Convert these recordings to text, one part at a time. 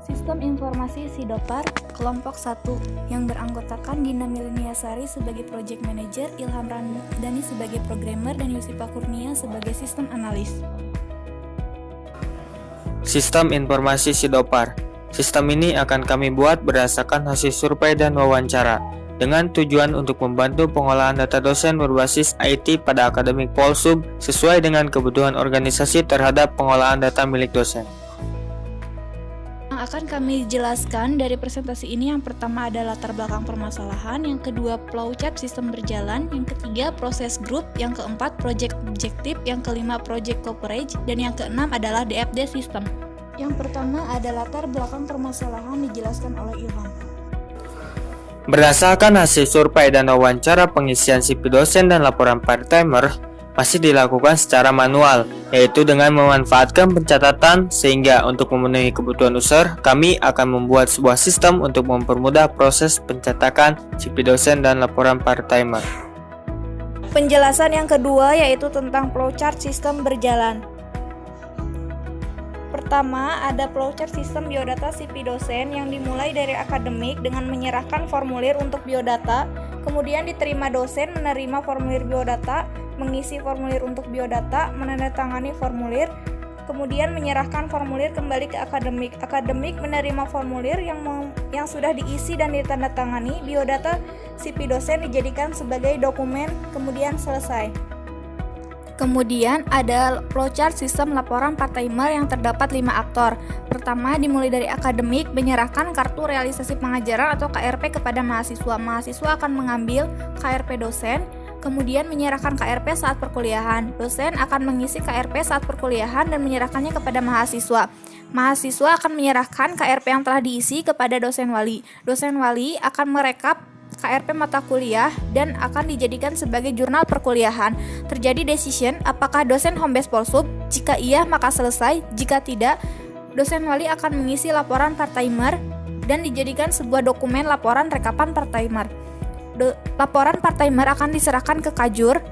Sistem Informasi Sidopar, Kelompok 1, yang beranggotakan Dina Miliniasari sebagai Project Manager, Ilham Ramdhani sebagai Programmer, dan Yusifa Kurnia sebagai Sistem Analis. Sistem Informasi Sidopar. Sistem ini akan kami buat berdasarkan hasil survei dan wawancara, dengan tujuan untuk membantu pengolahan data dosen berbasis IT pada akademik Polsub sesuai dengan kebutuhan organisasi terhadap pengolahan data milik dosen. Yang akan kami jelaskan dari presentasi ini, yang pertama adalah latar belakang permasalahan, yang kedua flowchart sistem berjalan, yang ketiga proses grup, yang keempat project objektif, yang kelima project coverage, dan yang keenam adalah DFD sistem. Yang pertama ada latar belakang permasalahan dijelaskan oleh Ilham. Berdasarkan hasil survei dan wawancara pengisian CV dosen dan laporan part-timer masih dilakukan secara manual, yaitu dengan memanfaatkan pencatatan, sehingga untuk memenuhi kebutuhan user, kami akan membuat sebuah sistem untuk mempermudah proses pencetakan CV dosen dan laporan part-timer. Penjelasan yang kedua yaitu tentang flowchart sistem berjalan. Pertama, ada flowchart sistem biodata CV dosen yang dimulai dari akademik dengan menyerahkan formulir untuk biodata, kemudian diterima dosen menerima formulir biodata, mengisi formulir untuk biodata, menandatangani formulir, kemudian menyerahkan formulir kembali ke akademik. Akademik menerima formulir yang sudah diisi dan ditandatangani, biodata CV dosen dijadikan sebagai dokumen, kemudian selesai. Kemudian ada flowchart sistem laporan part-timer yang terdapat 5 aktor. Pertama, dimulai dari akademik menyerahkan kartu realisasi pengajaran atau KRP kepada mahasiswa. Mahasiswa akan mengambil KRP dosen, kemudian menyerahkan KRP saat perkuliahan. Dosen akan mengisi KRP saat perkuliahan dan menyerahkannya kepada mahasiswa. Mahasiswa akan menyerahkan KRP yang telah diisi kepada dosen wali. Dosen wali akan merekap KRP mata kuliah dan akan dijadikan sebagai jurnal perkuliahan. Terjadi decision apakah dosen home base Polsub, jika iya maka selesai, jika tidak, dosen wali akan mengisi laporan part-timer dan dijadikan sebuah dokumen laporan rekapan part-timer. Laporan part-timer akan diserahkan ke Kajur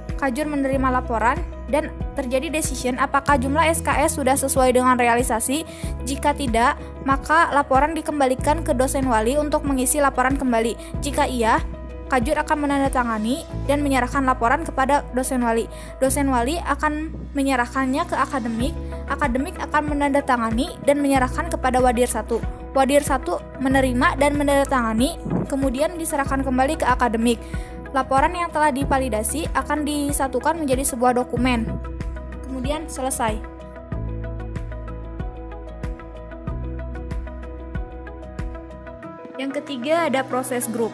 menerima laporan dan terjadi decision apakah jumlah SKS sudah sesuai dengan realisasi. Jika tidak, maka laporan dikembalikan ke dosen wali untuk mengisi laporan kembali. Jika iya, Kajur akan menandatangani dan menyerahkan laporan kepada dosen wali. Dosen wali akan menyerahkannya ke akademik. Akademik akan menandatangani dan menyerahkan kepada Wadir 1. Wadir 1 menerima dan menandatangani, kemudian diserahkan kembali ke akademik. Laporan yang telah divalidasi akan disatukan menjadi sebuah dokumen. Kemudian selesai. Yang ketiga ada proses grup.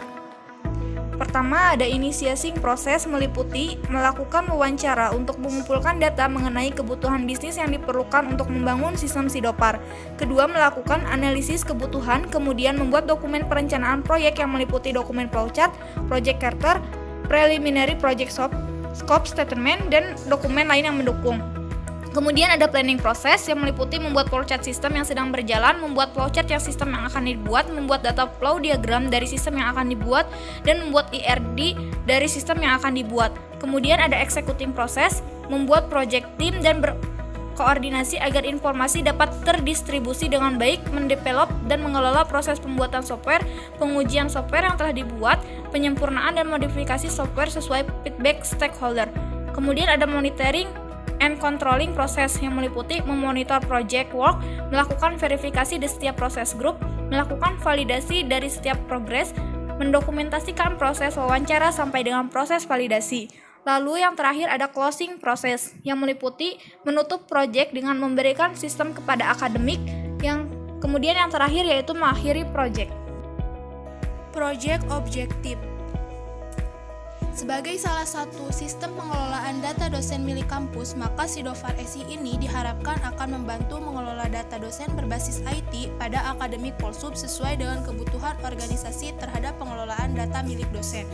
Pertama ada initiating proses meliputi melakukan wawancara untuk mengumpulkan data mengenai kebutuhan bisnis yang diperlukan untuk membangun sistem Sidopar. Kedua, melakukan analisis kebutuhan, kemudian membuat dokumen perencanaan proyek yang meliputi dokumen flowchart, project charter, preliminary project scope statement, dan dokumen lain yang mendukung. Kemudian ada planning proses yang meliputi membuat flowchart sistem yang sedang berjalan, membuat flowchart yang sistem yang akan dibuat, membuat data flow diagram dari sistem yang akan dibuat, dan membuat IRD dari sistem yang akan dibuat. Kemudian ada executing proses, membuat project team dan berkoordinasi agar informasi dapat terdistribusi dengan baik, mendevelop dan mengelola proses pembuatan software, pengujian software yang telah dibuat, penyempurnaan dan modifikasi software sesuai feedback stakeholder. Kemudian ada monitoring and controlling proses yang meliputi memonitor project work, melakukan verifikasi di setiap proses grup, melakukan validasi dari setiap progres, mendokumentasikan proses wawancara sampai dengan proses validasi. Lalu yang terakhir ada closing proses yang meliputi menutup project dengan memberikan sistem kepada akademik, yang kemudian yang terakhir yaitu mengakhiri project. Project objektif. Sebagai salah satu sistem pengelolaan data dosen milik kampus, maka Sidopar SI ini diharapkan akan membantu mengelola data dosen berbasis IT pada akademik Polsub sesuai dengan kebutuhan organisasi terhadap pengelolaan data milik dosen.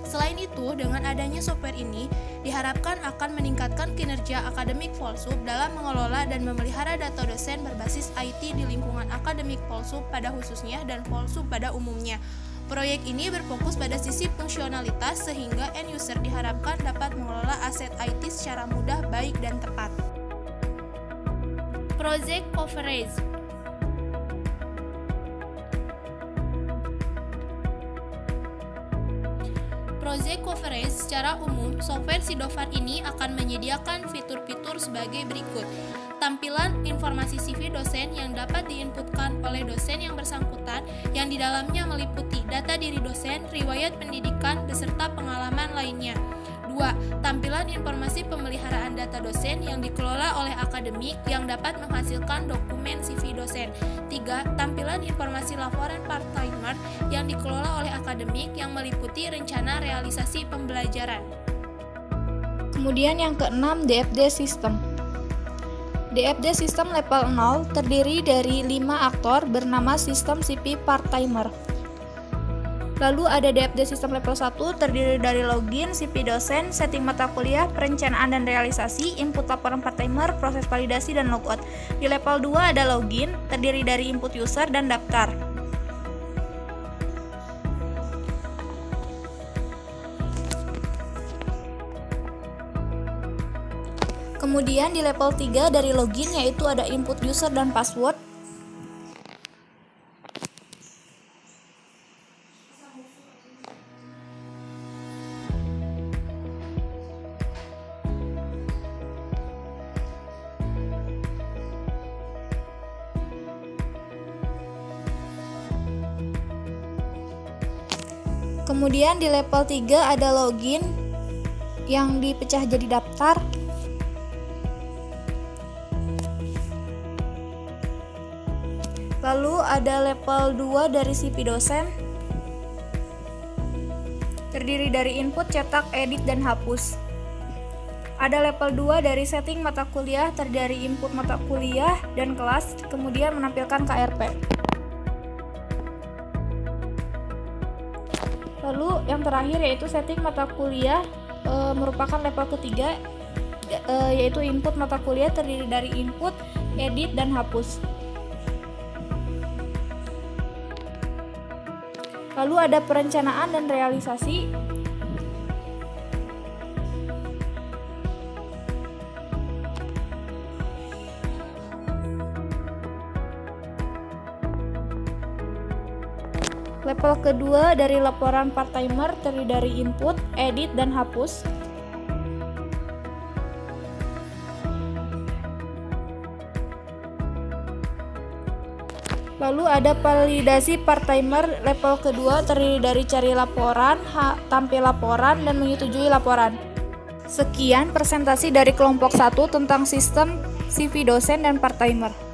Selain itu, dengan adanya software ini, diharapkan akan meningkatkan kinerja akademik Polsub dalam mengelola dan memelihara data dosen berbasis IT di lingkungan akademik Polsub pada khususnya dan Polsub pada umumnya. Proyek ini berfokus pada sisi fungsionalitas sehingga end user diharapkan dapat mengelola aset IT secara mudah, baik, dan tepat. Project coverage. close coverage, secara umum, software Sidofar ini akan menyediakan fitur-fitur sebagai berikut. Tampilan informasi CV dosen yang dapat diinputkan oleh dosen yang bersangkutan, yang di dalamnya meliputi data diri dosen, riwayat pendidikan, beserta pengalaman lainnya. 2. Tampilan informasi pemeliharaan data dosen yang dikelola oleh akademik yang dapat menghasilkan dokumen CV dosen. 3. Tampilan informasi laporan part-timer yang dikelola oleh akademik yang meliputi rencana realisasi pembelajaran. Kemudian yang keenam, DFD System. DFD System level 0 terdiri dari 5 aktor bernama sistem CV part-timer. Lalu ada DFD System level 1 terdiri dari login, CV dosen, setting mata kuliah, perencanaan dan realisasi, input laporan part-timer, proses validasi, dan logout. Di level 2 ada login, terdiri dari input user dan daftar. Kemudian di level 3 dari login yaitu ada input user dan password. Kemudian di level 3 ada login yang dipecah jadi daftar. Lalu ada level 2 dari CV dosen, terdiri dari input, cetak, edit, dan hapus. Ada level 2 dari setting mata kuliah, terdiri dari input mata kuliah dan kelas, kemudian menampilkan KRP. Lalu yang terakhir yaitu setting mata kuliah, merupakan level ketiga, yaitu input mata kuliah terdiri dari input, edit, dan hapus. Lalu ada perencanaan dan realisasi. Level kedua dari laporan part-timer terdiri dari input, edit, dan hapus. Lalu ada validasi part-timer level kedua terdiri dari cari laporan, tampil laporan, dan menyetujui laporan. Sekian presentasi dari kelompok 1 tentang sistem CV dosen dan part-timer.